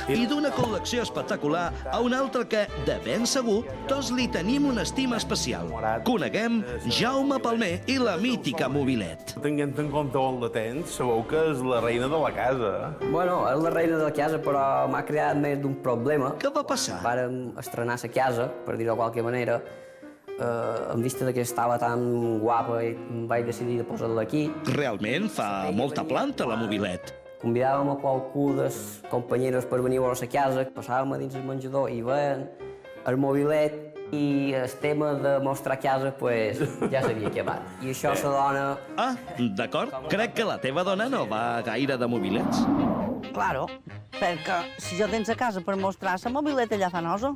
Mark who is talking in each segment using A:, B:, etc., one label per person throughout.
A: I d'una col·lecció espectacular a una altra que, de ben segur, tots li tenim una estima especial. Coneguem Jaume Palmer i la mítica Mobilet.
B: Tenint en compte el de temps, sabeu que és la reina de la casa.
C: Bueno, és la reina de la casa, però m'ha creat més d'un problema.
A: Què va passar?
C: Vàrem estrenar la casa, per dir-ho de qualque manera, en vista que estava tan guapa i em vaig decidir de posar-la aquí.
A: Realment fa molta planta, la Mobilet.
C: Convidàvem a qualcú dels companyeros per venir a veure la casa, passàvem a dins el menjador i veien el mobilet i el tema de mostrar casa pues, ja s'havia acabat. I això la dona...
A: Ah, d'acord. Crec que la teva dona no va gaire de mobilets.
D: Claro, perquè si jo tens a casa per mostrar la mobileta allà fa nosa.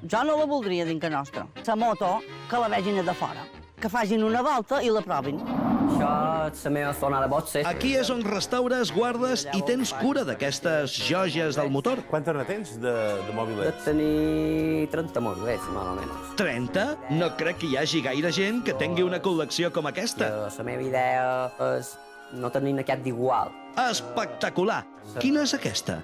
D: Jo no la voldria dins que nostra. La moto, que la vegin de fora. Que facin una volta i la provin.
C: Això és la meva zona de boxes.
A: Aquí és on restaures, guardes i tens cura d'aquestes joies del motor.
B: Quantes ne tens de
C: De
B: mobilets?
C: tenir 30 mobilets, més o menys.
A: 30? No crec que hi hagi gaire gent que tingui una col·lecció com aquesta.
C: La meva idea és no tenir aquest d'igual.
A: Espectacular! Quina és aquesta?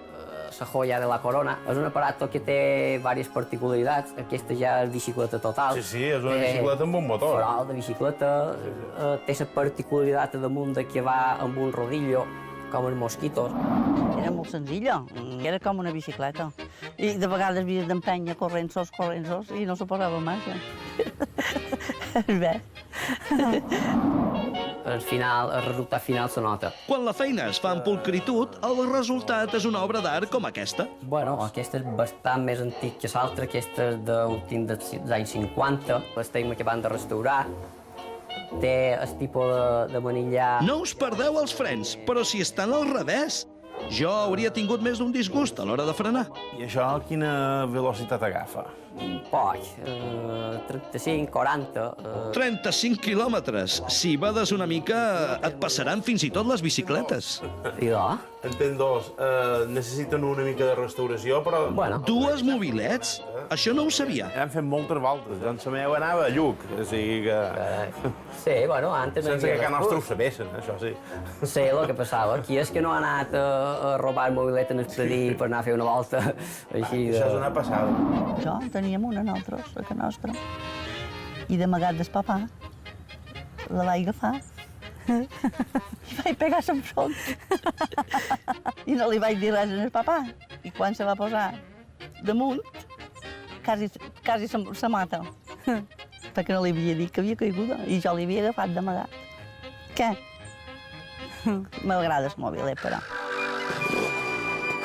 C: La joia de la corona és un aparat que té diverses particularitats. Aquesta ja és bicicleta total.
B: Sí, és una bicicleta amb un motor.
C: Farol de bicicleta, té la particularitat damunt de que va amb un rodillo, com els mosquitos.
D: Era molt senzilla, era com una bicicleta. I de vegades havies d'empènyer corrents, i no se posava massa. Bé.
C: Al final, el resultat final se nota.
A: Quan la feina es fa amb pulcritud, el resultat és una obra d'art com aquesta.
C: Bueno, aquesta és bastant més antic que l'altra, aquesta és d'últim dels anys 50. L'estem acabant de restaurar. Té el tipus de manillar...
A: No us perdeu els frens, però si estan al revés. Jo hauria tingut més d'un disgust a l'hora de frenar.
B: I això quina velocitat agafa?
C: Poc, 35, 40...
A: 35 quilòmetres. Si bades una mica, et passaran fins i tot les bicicletes.
C: I de?
B: Entenc dos. Necessiten una mica de restauració, però...
C: Bueno,
A: Dues mobilets? Això no ho sabia.
B: Han fet moltes voltes. Jo en la meva anava a Lluc, o sigui que...
C: sí, bueno, antes...
B: Sense que a casa nostra ho sabessin, això sí.
C: Sí, el que passava. Qui és que no ha anat a robar el mobilet en el predí per anar a fer una volta així de...
B: Això és una passada.
D: Jo teníem una nosaltres, a casa nostra. I d'amagat del papà, la vaig agafar. I vaig pegar l'enfront. I no li vaig dir res al papà. I quan se va posar damunt, quasi se mata. Perquè no li havia dit que havia caiguda i jo li havia agafat d'amagat. Què? M'agrada el mobilet, però.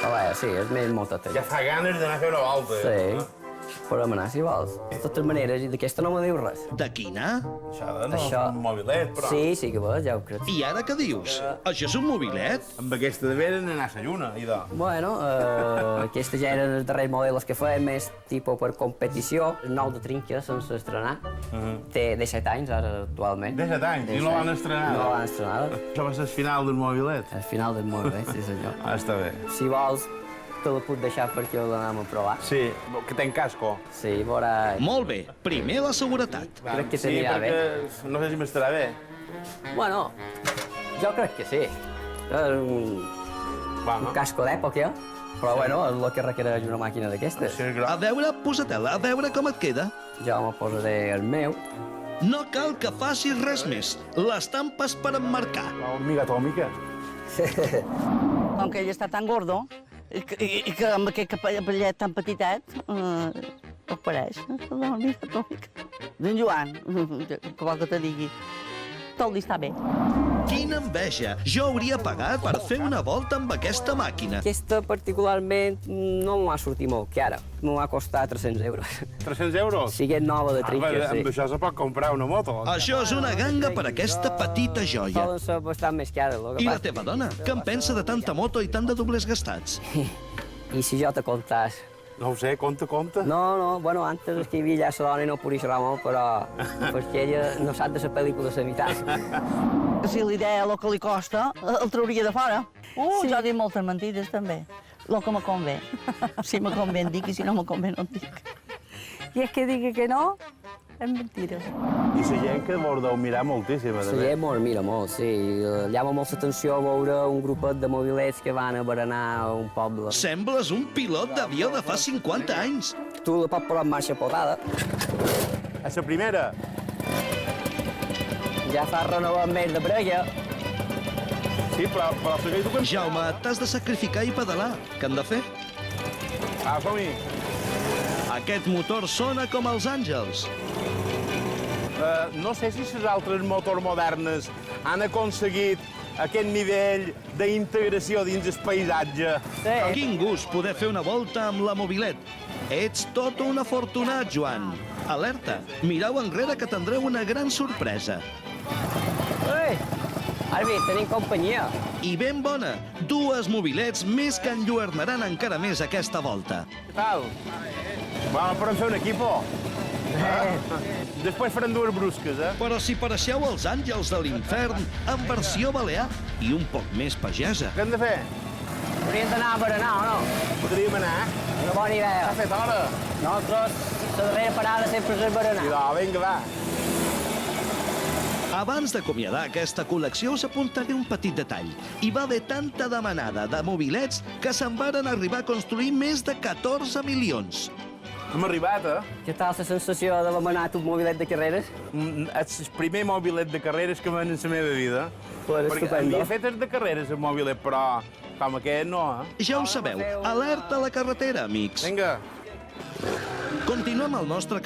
C: Home, sí, és més mototet.
B: Ja fa ganes d'anar a fer una volta.
C: Sí. Podem anar, si vols. De totes maneres, d'aquesta no me diu res.
A: De quina?
B: Això de no és
C: Això-
B: un mobilet, però...
C: Sí que veus, ja ho crec.
A: I ara què dius? Això és un mobilet?
B: Amb aquesta de vera anar a la lluna, idò.
C: Bueno, aquesta ja eren els darrers models que feien més tipus per competició. El nou de trinca, sense estrenar. Té 17 anys, ara, actualment.
B: 17 anys, i no l'han estrenat.
C: No l'han estrenat.
B: Això va ser el final del mobilet.
C: Al final del mobilet, sí senyor.
B: Ah, està bé.
C: Si vols, te la puc deixar perquè l'anem a provar.
B: Sí, que ten casco.
C: Sí, veuràs.
A: Molt bé. Primer la seguretat.
C: Crec que
B: sí,
C: t'anirà bé.
B: perquè no sé si m'estarà bé.
C: Bueno, jo crec que sí. És un
B: Bueno,
C: casco d'època, però bueno, és el que requereix una màquina d'aquestes.
B: sí,
A: A
B: clar.
A: veure, posa-te-la, a veure com et queda.
C: Jo me posaré el meu.
A: No cal que facis res més. L'estampa és per emmarcar.
B: La hormiga atòmica.
D: Com que ell està tan gordo, i que amb aquest capellet tan petitet, ho pareix. La hormiga atòmica. D'en Joan, que vol que te digui, tot li està bé.
A: Quina enveja! Jo hauria pagat per fer una volta amb aquesta màquina.
C: Aquesta particularment no m'ha sortit molt cara. M'ho va costar 300 euros.
B: 300 euros?
C: Siguent nova de trinca,
B: Amb
C: sí.
B: això se pot comprar una moto.
A: Això és una ganga per aquesta petita joia.
C: Solen ser bastant més cares.
A: I la teva dona? Què en pensa de tanta moto i tant de doblers gastats?
C: I si jo te contàs?
B: No ho sé, compte.
C: No, bueno, antes que hi havia ja la dona i no podia xerrar molt, però perquè ella no sap de la pel·lícula la meitat.
D: Si li deia el que li costa, el trauria de fora. Sí. Jo dic moltes mentides, també. El que me convé. Si me convé en dic i si no me convé no en dic.
E: I és que digui que no,
D: és mentira.
B: I la gent que vos deu mirar moltíssim,
C: La
B: també.
C: gent molt mira molt, sí. Llama molt l'atenció veure un grupet de mobilets que van a berenar a un poble.
A: Sembles un pilot d'avió de fa 50 anys.
C: Tu la pots posar en marxa posada,
B: A la primera.
C: ja fas renovament de brega.
B: Sí, però segueix tu que...
A: Jaume, t'has de sacrificar i pedalar. Què han de fer?
B: Ah, som-hi.
A: Aquest motor sona com els àngels.
B: No sé si les altres motors modernes han aconseguit aquest nivell d'integració dins el paisatge.
C: Sí.
A: Quin gust poder fer una volta amb la mobilet. Ets tot un afortunat, Joan. Alerta, mireu enrere que tindreu una gran sorpresa.
C: Ei, Arbi, tenim companyia.
A: I ben bona, dues mobilets més que enlluernaran encara més aquesta volta.
B: Què tal? Podem fer un equipo. Després farem dues brusques, eh?
A: Però si pareixeu els àngels de l'infern en versió balear i un poc més pagesa.
B: Què hem de fer?
C: Hauríem d'anar a berenar, o no?
B: Podríem anar.
C: Una bona idea.
B: Ha fet hora.
C: Nosaltres, la darrera parada sempre és el berenar.
B: Idò, vinga, va.
A: Abans d'acomiadar aquesta col·lecció us apuntaré un petit detall. Hi va haver tanta demanada de mobilets que se'n varen arribar a construir més de 14 milions.
B: Hem arribat, eh?
C: Què tal la sensació de demanar un mobilet de carreres?
B: És el primer mobilet de carreres que m'han en la meva vida.
C: Pues
B: Perquè
C: estupendo.
B: havia fet de carreres el mobilet, però com aquest no, eh?
A: Ja ho sabeu, alerta a la carretera, amics.
B: Vinga.
A: Continuem el nostre